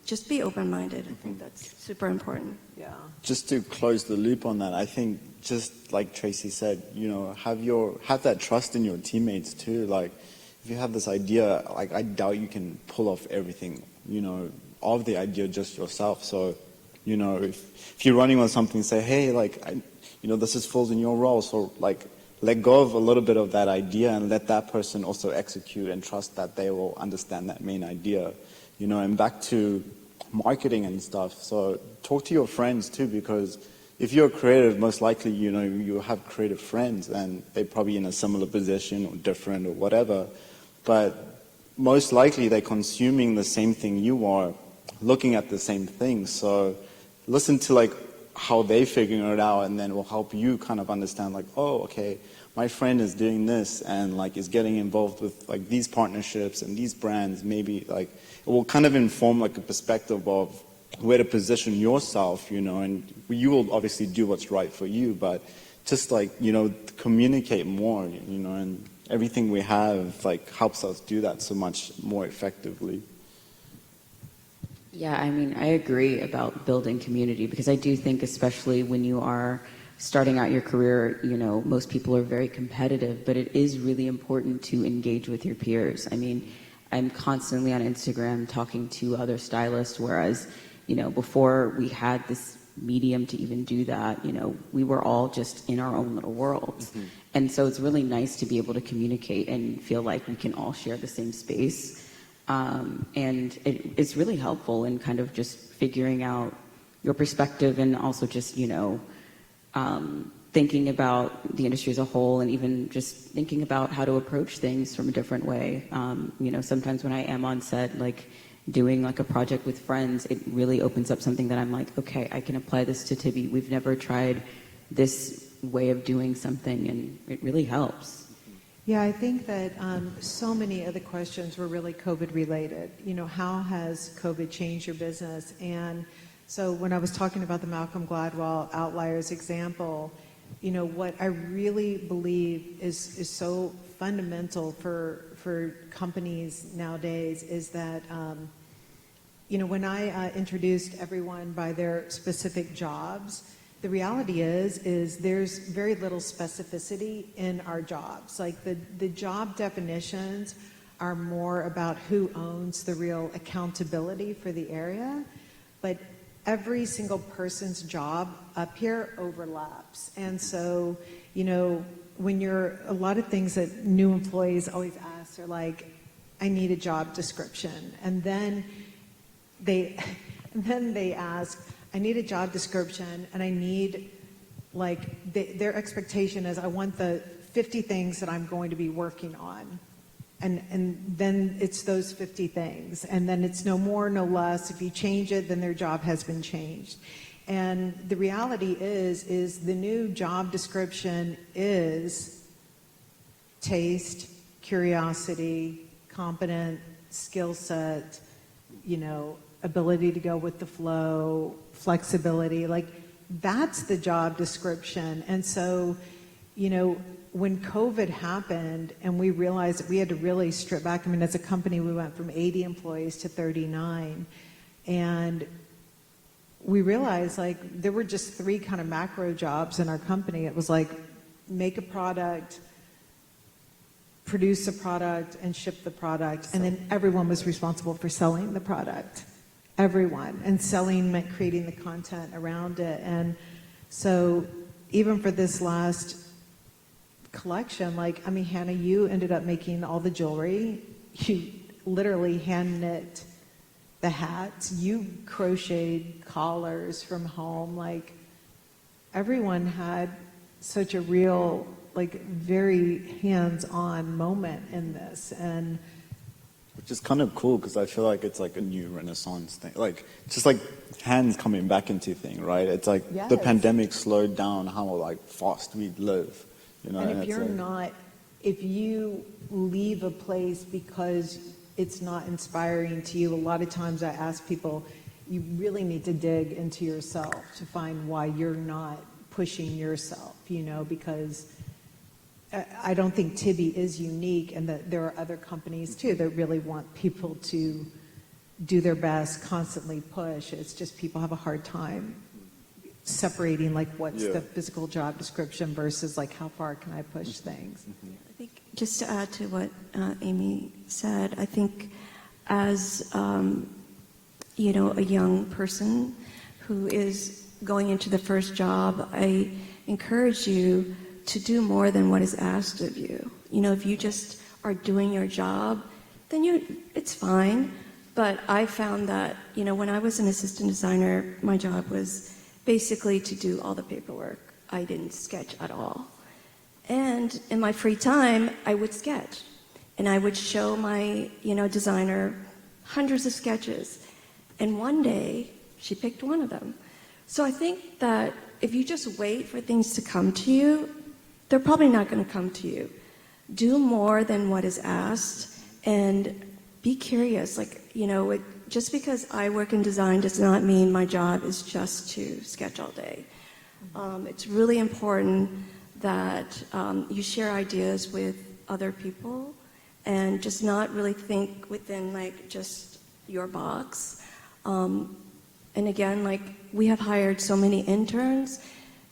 just be open-minded. I think that's super important. yeah. Just to close the loop on that, I think just like Tracy said, have that trust in your teammates too. Like, if you have this idea, like, I doubt you can pull off everything, of the idea just yourself. So, if you're running on something, say, hey, like, this falls in your role. So, like, let go of a little bit of that idea and let that person also execute, and trust that they will understand that main idea, and back to marketing and stuff. So talk to your friends too, because if you're creative, most likely, you have creative friends, and they're probably in a similar position or different or whatever, but most likely they're consuming the same thing you are, looking at the same thing. So listen to like how they figuring it out, and then will help you kind of understand, like, oh, okay, my friend is doing this and like is getting involved with like these partnerships and these brands. Maybe like it will kind of inform like a perspective of where to position yourself, and you will obviously do what's right for you, but just like, communicate more, and everything we have like helps us do that so much more effectively. Yeah, I agree about building community, because I do think, especially when you are starting out your career, most people are very competitive, but it is really important to engage with your peers. I'm constantly on Instagram talking to other stylists, whereas, before we had this medium to even do that, we were all just in our own little worlds. Mm-hmm. And so it's really nice to be able to communicate and feel like we can all share the same space. And it's really helpful in kind of just figuring out your perspective, and also just, thinking about the industry as a whole, and even just thinking about how to approach things from a different way. Sometimes when I am on set, like doing like a project with friends, it really opens up something that I'm like, okay, I can apply this to Tibi. We've never tried this way of doing something, and it really helps. Yeah, I think that so many of the questions were really COVID related. How has COVID changed your business? And so when I was talking about the Malcolm Gladwell outliers example, what I really believe is so fundamental for companies nowadays is that, when I introduced everyone by their specific jobs, the reality is there's very little specificity in our jobs. Like the job definitions are more about who owns the real accountability for the area, but every single person's job up here overlaps. And so, when a lot of things that new employees always ask are like, I need a job description. And then they ask, I need a job description, and I need, their expectation is I want the 50 things that I'm going to be working on. And then it's those 50 things. And then it's no more, no less. If you change it, then their job has been changed. And the reality is the new job description is taste, curiosity, competent, skill set, ability to go with the flow, flexibility. That's the job description. And so, when COVID happened and we realized that we had to really strip back, as a company, we went from 80 employees to 39. And we realized there were just 3 kind of macro jobs in our company. It was make a product, produce a product, and ship the product. And then everyone was responsible for selling the product. Everyone. And selling meant creating the content around it. And so even for this last collection, Hannah, you ended up making all the jewelry. You literally hand knit the hats. You crocheted collars from home. Everyone had such a real, very hands-on moment in this. And which is kind of cool, because I feel like it's a new Renaissance thing. Just hands coming back into thing, right? It's Yes. The pandemic slowed down how fast we live. And if you leave a place because it's not inspiring to you, a lot of times I ask people, you really need to dig into yourself to find why you're not pushing yourself, because I don't think Tibi is unique, and that there are other companies too that really want people to do their best, constantly push. It's just people have a hard time separating what's the physical job description versus how far can I push things. I think just to add to what Amy said, I think as a young person who is going into the first job, I encourage you to do more than what is asked of you. If you just are doing your job, then it's fine. But I found that, when I was an assistant designer, my job was basically to do all the paperwork. I didn't sketch at all. And in my free time, I would sketch. And I would show my, designer hundreds of sketches. And one day, she picked one of them. So I think that if you just wait for things to come to you, they're probably not going to come to you. Do more than what is asked, and be curious. Just because I work in design does not mean my job is just to sketch all day. It's really important that you share ideas with other people and just not really think within just your box. And again, we have hired so many interns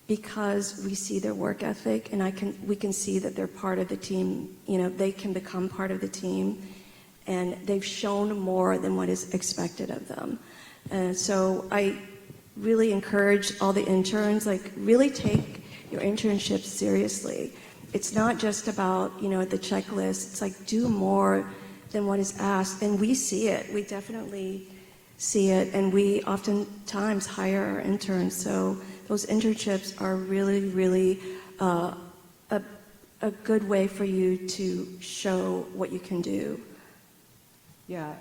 because we see their work ethic, and we can see that they're part of the team. They can become part of the team. and they've shown more than what is expected of them. And so I really encourage all the interns, like, really take your internships seriously. It's not just about, the checklist. It's like, do more than what is asked. And we see it. We definitely see it. And we oftentimes hire our interns. So those internships are really, really a good way for you to show what you can do. Yeah,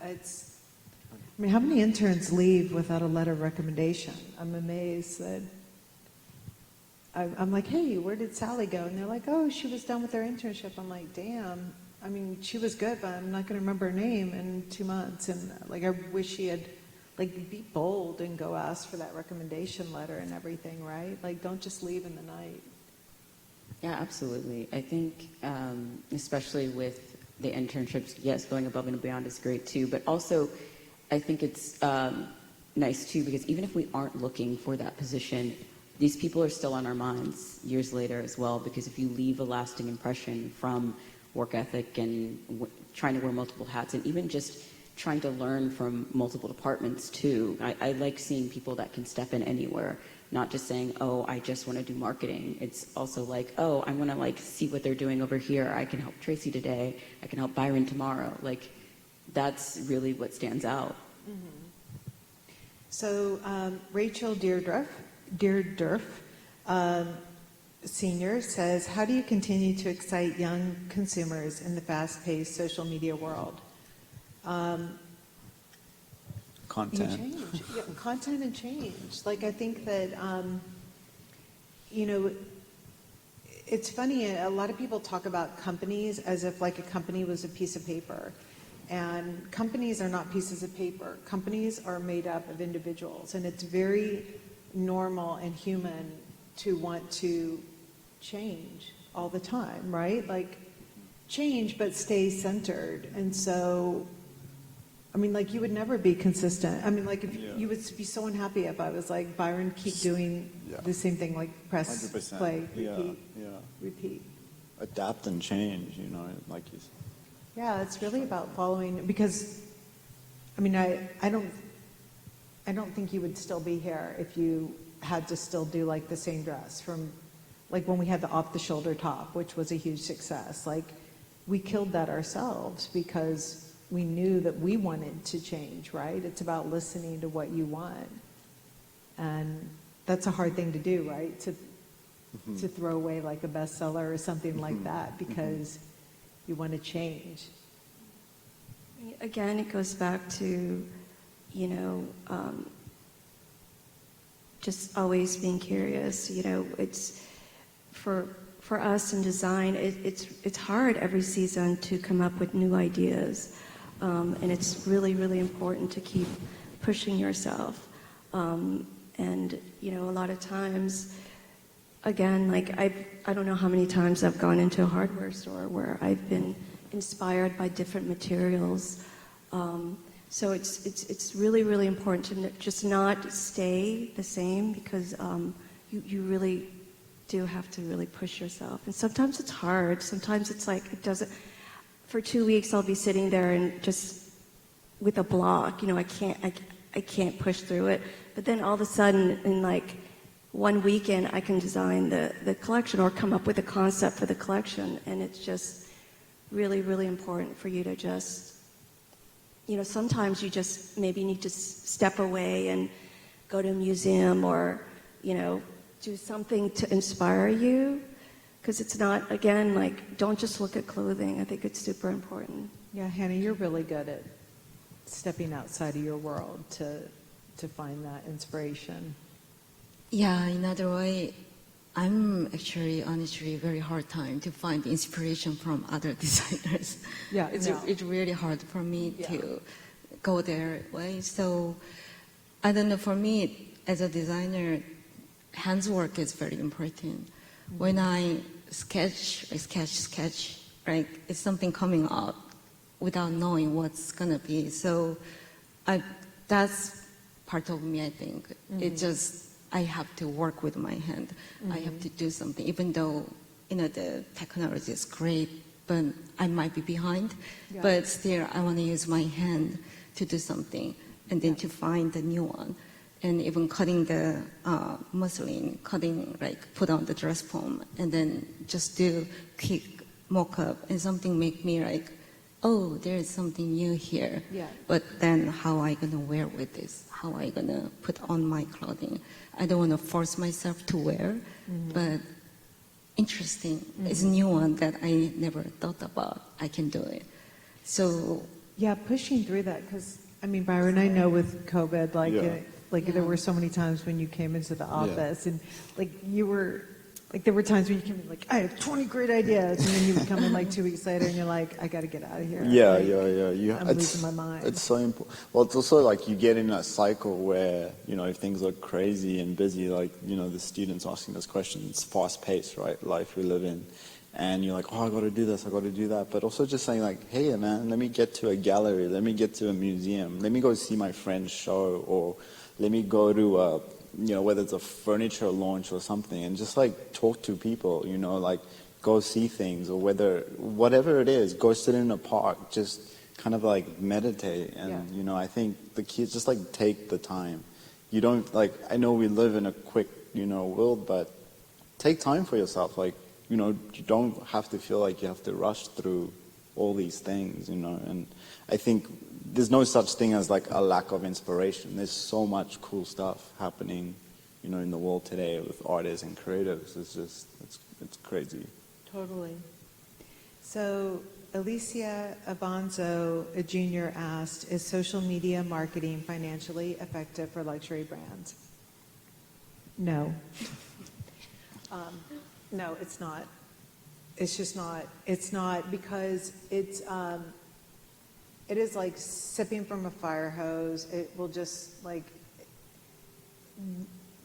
how many interns leave without a letter of recommendation? I'm amazed that, I'm like, hey, where did Sally go? And they're like, oh, she was done with her internship. I'm like, damn, she was good, but I'm not going to remember her name in 2 months. And like, I wish she had, like, be bold and go ask for that recommendation letter and everything, right? Like, don't just leave in the night. Yeah, absolutely. I think, especially with the internships, yes, going above and beyond is great too. But also, I think it's nice too, because even if we aren't looking for that position, these people are still on our minds years later as well. Because if you leave a lasting impression from work ethic and trying to wear multiple hats, and even just trying to learn from multiple departments too, I like seeing people that can step in anywhere. Not just saying, oh, I just want to do marketing. It's also like, oh, I want to like see what they're doing over here. I can help Tracy today. I can help Byron tomorrow. Like, that's really what stands out. Mm-hmm. So Rachel Deerdorf, Senior says, how do you continue to excite young consumers in the fast-paced social media world? Content. You change. Yeah, content and change. Like, I think that, it's funny, a lot of people talk about companies as if like a company was a piece of paper. And companies are not pieces of paper. Companies are made up of individuals. And it's very normal and human to want to change all the time, right? Like, change but stay centered. And so, like, you would never be consistent. Like, if you would be so unhappy if I was like, Byron, keep doing the same thing, like press, 100%. play, repeat. Adapt and change, like you said. Yeah, it's really about following, because, I don't think you would still be here if you had to still do like the same dress from, like, when we had the off-the-shoulder top, which was a huge success. Like, we killed that ourselves because we knew that we wanted to change, right? It's about listening to what you want. And that's a hard thing to do, right? To throw away like a bestseller or something like that because you want to change. Again, it goes back to, just always being curious. It's for us in design, it's hard every season to come up with new ideas. And it's really, really important to keep pushing yourself. And, a lot of times, again, like, I don't know how many times I've gone into a hardware store where I've been inspired by different materials. So it's really, really important to just not stay the same, because you really do have to really push yourself. And sometimes it's hard. Sometimes it's like, it doesn't. For 2 weeks, I'll be sitting there and just with a block, I can't push through it. But then all of a sudden, in like one weekend, I can design the collection or come up with a concept for the collection. And it's just really, really important for you to just, sometimes you just maybe need to step away and go to a museum or, do something to inspire you. Because it's not, again, like, don't just look at clothing. I think it's super important. Yeah, Hannah, you're really good at stepping outside of your world to find that inspiration. Yeah, in other way, I'm actually, honestly, very hard time to find inspiration from other designers. Yeah, it's really hard for me to go their way. So, I don't know, for me, as a designer, hands work is very important. When I sketch, right? It's something coming out without knowing what's gonna be. So that's part of me, I think. It just, I have to work with my hand. I have to do something, even though, the technology is great, but I might be behind. Yeah. But still, I want to use my hand to do something, and then to find the new one. And even cutting the muslin, put on the dress form, and then just do quick mock-up, and something make me like, oh, there is something new here. Yeah. But then how I gonna wear with this? How I gonna put on my clothing? I don't want to force myself to wear, but interesting. It's a new one that I never thought about. I can do it. So Yeah, pushing through that, because, I mean, Byron, I know with COVID, there were so many times when you came into the office, and there were times when you came in like, I have 20 great ideas, and then you would come in like 2 weeks later, and you're like, I got to get out of here. I'm losing my mind. It's so important. Well, it's also like you get in a cycle where, if things are crazy and busy, like, the students asking us questions, it's fast paced, right? Life we live in. And you're like, oh, I got to do this, I got to do that. But also just saying like, hey, man, let me get to a gallery, let me get to a museum, let me go see my friend's show, or let me go to whether it's a furniture launch or something, and just like talk to people, like go see things, or whatever it is, go sit in a park, just kind of like meditate. And, I think the key is just like take the time. You don't I know we live in a quick, world, but take time for yourself. Like, you don't have to feel like you have to rush through all these things, and I think there's no such thing as like a lack of inspiration. There's so much cool stuff happening, in the world today with artists and creatives. It's crazy. Totally. So Alicia Avanzo, a junior, asked, is social media marketing financially effective for luxury brands? No. No, it's not. It's just not. It's not, because it is like sipping from a fire hose. It will just like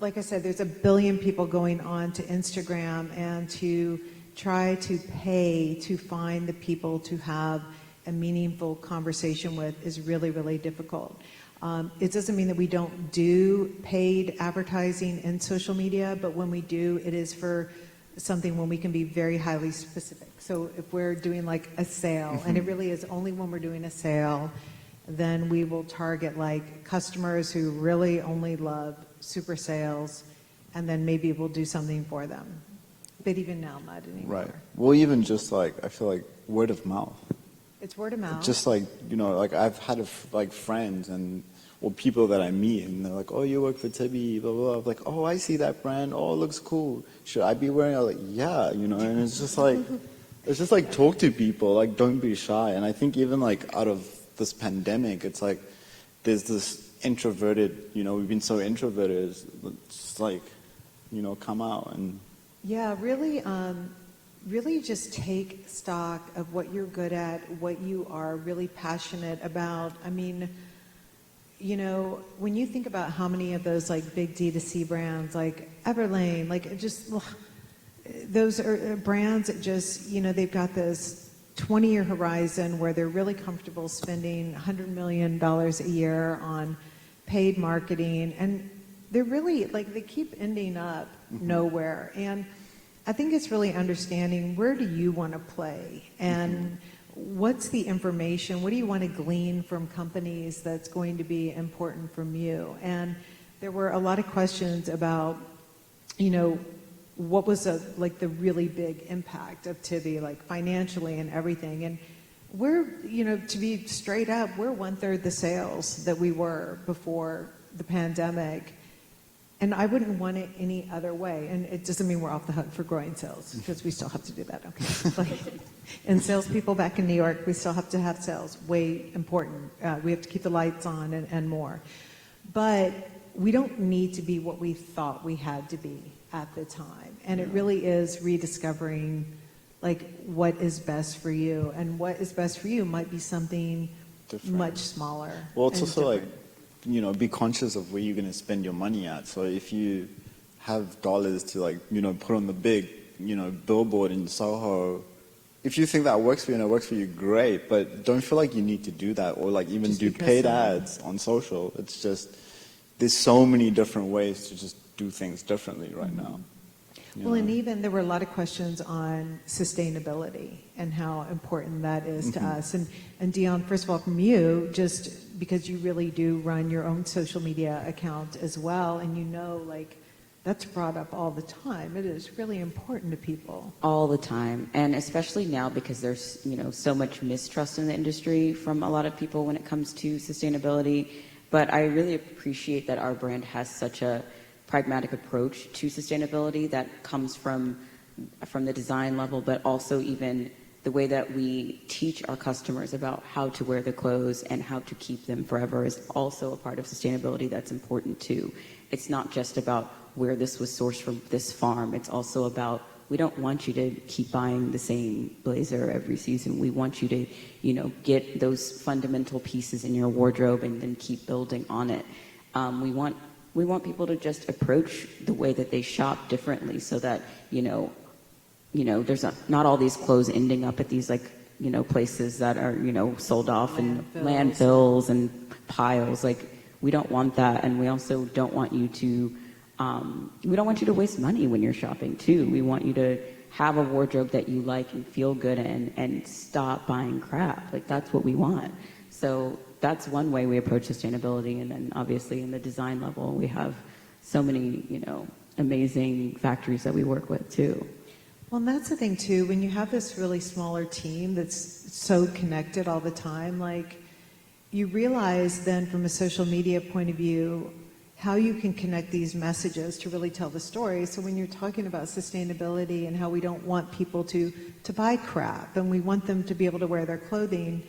I said, there's a billion people going on to Instagram, and to try to pay to find the people to have a meaningful conversation with is really, really difficult. It doesn't mean that we don't do paid advertising in social media, but when we do, it is for something when we can be very highly specific. So if we're doing like a sale, and it really is only when we're doing a sale, then we will target like customers who really only love super sales, and then maybe we'll do something for them. But even now, not anymore. Right. Well, even just like, I feel like word of mouth. It's word of mouth. Just like, like I've had friends or people that I meet, and they're like, oh, you work for Tibi, blah, blah, blah. I'm like, oh, I see that brand. Oh, it looks cool. Should I be wearing it? I'm like, yeah, and it's just like, talk to people, like, don't be shy. And I think even like out of this pandemic, it's like, there's this introverted, we've been so introverted, it's like, come out and. Yeah, really, really just take stock of what you're good at, what you are really passionate about. I mean, when you think about how many of those like big D2C brands, like Everlane, like just, those are brands that just, they've got this 20-year horizon where they're really comfortable spending $100 million a year on paid marketing, and they're really, like, they keep ending up nowhere. And I think it's really understanding, where do you want to play, and what's the information, what do you want to glean from companies that's going to be important from you? And there were a lot of questions about, what was the really big impact of Tibi, like financially and everything. And we're, to be straight up, we're 1/3 the sales that we were before the pandemic. And I wouldn't want it any other way. And it doesn't mean we're off the hook for growing sales, because we still have to do that, okay? And salespeople back in New York, we still have to have sales, way important. We have to keep the lights on and more. But we don't need to be what we thought we had to be at the time. And it really is rediscovering like what is best for you. And what is best for you might be something different, much smaller. Well, it's also different. Be conscious of where you're going to spend your money at. So if you have dollars to put on the big, billboard in Soho, if you think that works for you and it works for you, great. But don't feel like you need to do that, or even just do paid ads on social. It's just, there's so many different ways to just do things differently right now. Well, and even there were a lot of questions on sustainability and how important that is to us. And Dion, first of all, from you, just because you really do run your own social media account as well, and you know, like, that's brought up all the time. It is really important to people. All the time, and especially now because there's, so much mistrust in the industry from a lot of people when it comes to sustainability. But I really appreciate that our brand has such a pragmatic approach to sustainability that comes from the design level, but also even the way that we teach our customers about how to wear the clothes and how to keep them forever is also a part of sustainability that's important too. It's not just about where this was sourced from this farm. It's also about, we don't want you to keep buying the same blazer every season. We want you to, get those fundamental pieces in your wardrobe and then keep building on it. We want people to just approach the way that they shop differently so that, there's not all these clothes ending up at these places that are, sold off in landfills and piles. Like, we don't want that. And we also don't want you to, waste money when you're shopping too. We want you to have a wardrobe that you like and feel good in and stop buying crap. Like, that's what we want. So that's one way we approach sustainability. And then obviously in the design level, we have so many, amazing factories that we work with too. Well, and that's the thing too, when you have this really smaller team that's so connected all the time, like, you realize then from a social media point of view how you can connect these messages to really tell the story. So when you're talking about sustainability and how we don't want people to buy crap and we want them to be able to wear their clothing,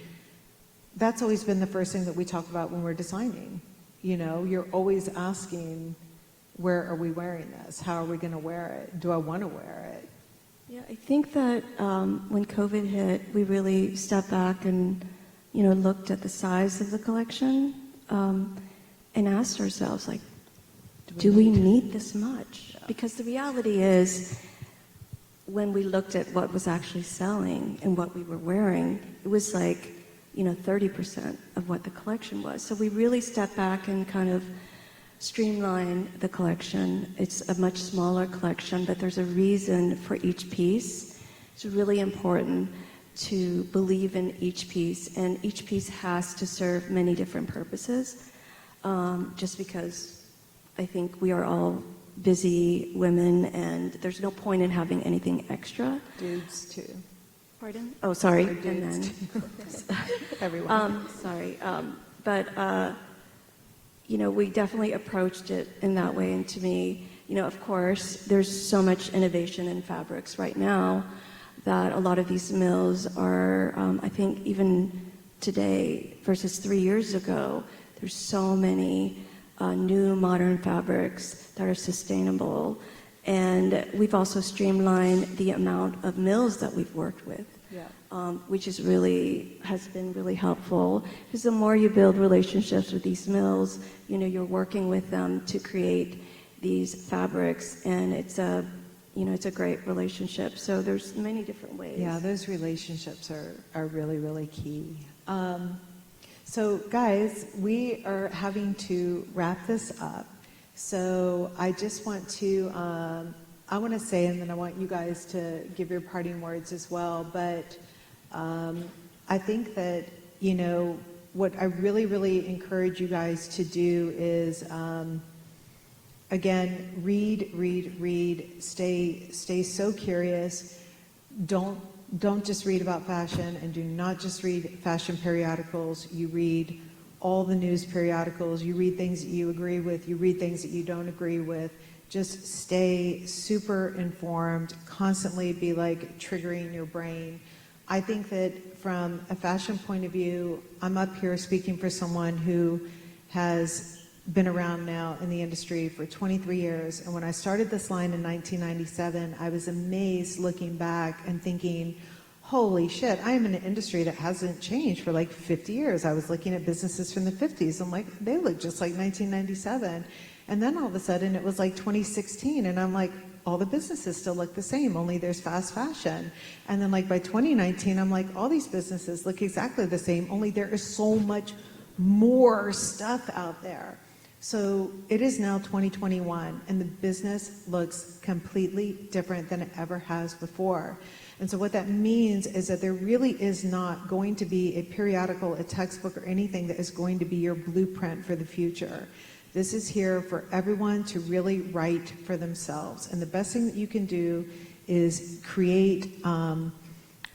that's always been the first thing that we talk about when we're designing. You're always asking, where are we wearing this? How are we going to wear it? Do I want to wear it? Yeah, I think that when COVID hit, we really stepped back and, looked at the size of the collection and asked ourselves, like, do we need this much? Yeah. Because the reality is, when we looked at what was actually selling and what we were wearing, it was like, 30% of what the collection was. So we really stepped back and kind of streamlined the collection. It's a much smaller collection, but there's a reason for each piece. It's really important to believe in each piece, and each piece has to serve many different purposes, just because I think we are all busy women, and there's no point in having anything extra. Dudes too. Pardon? Oh, sorry. And then everyone. Sorry. But we definitely approached it in that way. And to me, of course, there's so much innovation in fabrics right now that a lot of these mills are, I think even today versus 3 years ago, there's so many new modern fabrics that are sustainable. And we've also streamlined the amount of mills that we've worked with. Which has been really helpful, because the more you build relationships with these mills, you're working with them to create these fabrics, and it's a great relationship. So there's many different ways. Yeah, those relationships are really, really key. So guys, we are having to wrap this up. So I just want to, I want to say, and then I want you guys to give your parting words as well, but I think that, what I really, really encourage you guys to do is, again, read, stay so curious. Don't just read about fashion, and do not just read fashion periodicals. You read all the news periodicals. You read things that you agree with. You read things that you don't agree with. Just stay super informed, constantly be like triggering your brain. I think that from a fashion point of view, I'm up here speaking for someone who has been around now in the industry for 23 years. And when I started this line in 1997, I was amazed looking back and thinking, holy shit, I am in an industry that hasn't changed for like 50 years. I was looking at businesses from the 50s. I'm like, they look just like 1997. And then all of a sudden it was like 2016, and I'm like, all the businesses still look the same, only there's fast fashion. And then like by 2019, I'm like, all these businesses look exactly the same, only there is so much more stuff out there. So it is now 2021, and the business looks completely different than it ever has before. And so what that means is that there really is not going to be a periodical, a textbook, or anything that is going to be your blueprint for the future. This is here for everyone to really write for themselves. And the best thing that you can do is create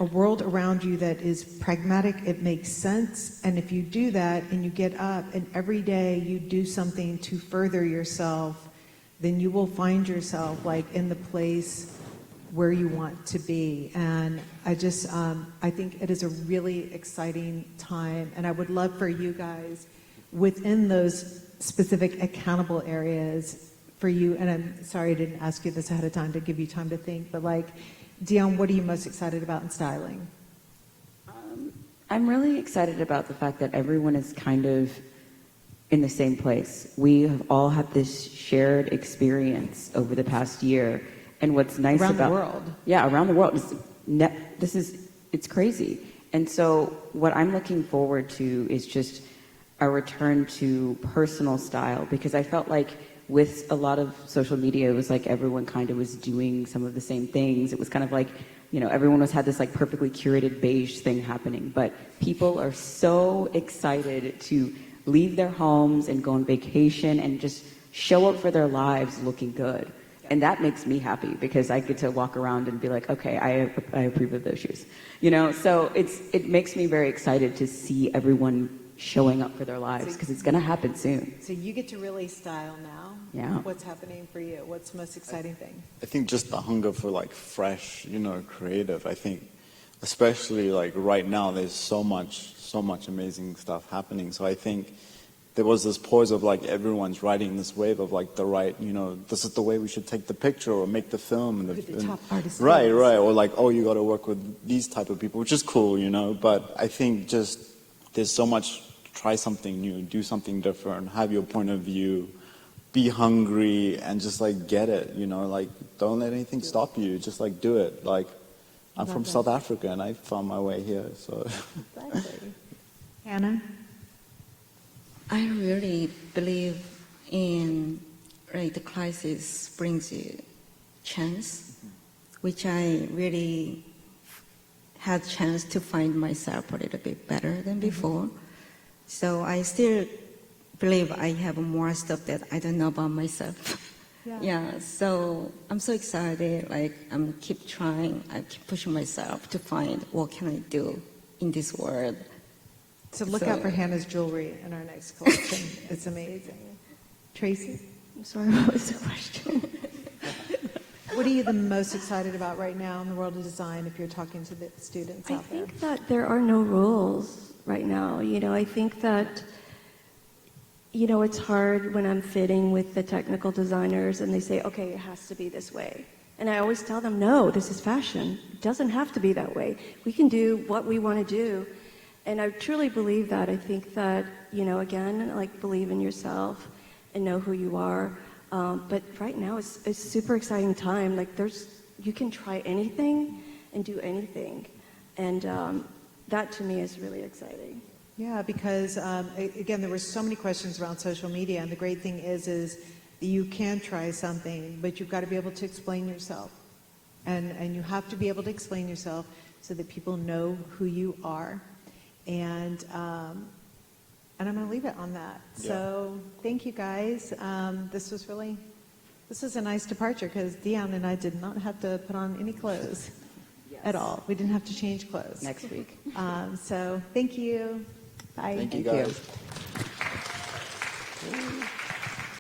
a world around you that is pragmatic, it makes sense, and if you do that and you get up and every day you do something to further yourself, then you will find yourself like in the place where you want to be. And I just, I think it is a really exciting time, and I would love for you guys within those specific accountable areas for you, and I'm sorry I didn't ask you this ahead of time to give you time to think, but like, Dion, what are you most excited about in styling? I'm really excited about the fact that everyone is kind of in the same place. We have all had this shared experience over the past year, and what's nice around about the world. Yeah, around the world. It's crazy. And so what I'm looking forward to is just a return to personal style, because I felt like with a lot of social media, it was like everyone kind of was doing some of the same things. It was kind of like, you know, everyone had this like perfectly curated beige thing happening, but people are so excited to leave their homes and go on vacation and just show up for their lives looking good. And that makes me happy because I get to walk around and be like, okay, I approve of those shoes. You know, so it makes me very excited to see everyone showing up for their lives, because it's going to happen soon. So you get to really style now. Yeah. What's happening for you? What's the most exciting thing? I think just the hunger for like fresh, you know, creative. I think especially like right now, there's so much amazing stuff happening. So I think there was this poise of like everyone's riding this wave of like the right, you know, this is the way we should take the picture or make the film. Look at the top artists. Right. Or like, oh, you got to work with these type of people, which is cool, you know. But I think just there's so much. Try something new, do something different, have your point of view, be hungry, and just like get it, you know, like don't let anything stop you, just like do it. Like I'm from South Africa and I found my way here, so. Exactly. Hannah? I really believe in, right, the crisis brings you chance, which I really had chance to find myself a little bit better than before. So I still believe I have more stuff that I don't know about myself. Yeah, so I'm so excited. Like I'm keep trying, I keep pushing myself to find what can I do in this world. So look out for Hannah's jewelry in our next collection. It's amazing. Tracy? I'm sorry, what was the question? What are you the most excited about right now in the world of design if you're talking to the students out there? I think that there are no rules right now. You know, I think that, you know, it's hard when I'm fitting with the technical designers and they say, okay, it has to be this way. And I always tell them, no, this is fashion. It doesn't have to be that way. We can do what we want to do. And I truly believe that. I think that, you know, again, like believe in yourself and know who you are. But right now it's a super exciting time. Like you can try anything and do anything. And that to me is really exciting. Yeah, because again, there were so many questions around social media, and the great thing is that you can try something, but you've got to be able to explain yourself. And you have to be able to explain yourself so that people know who you are. And I'm going to leave it on that. Yeah. So thank you guys. This was a nice departure because Dion and I did not have to put on any clothes at all. We didn't have to change clothes. Next week. So thank you. Bye. Thank you guys.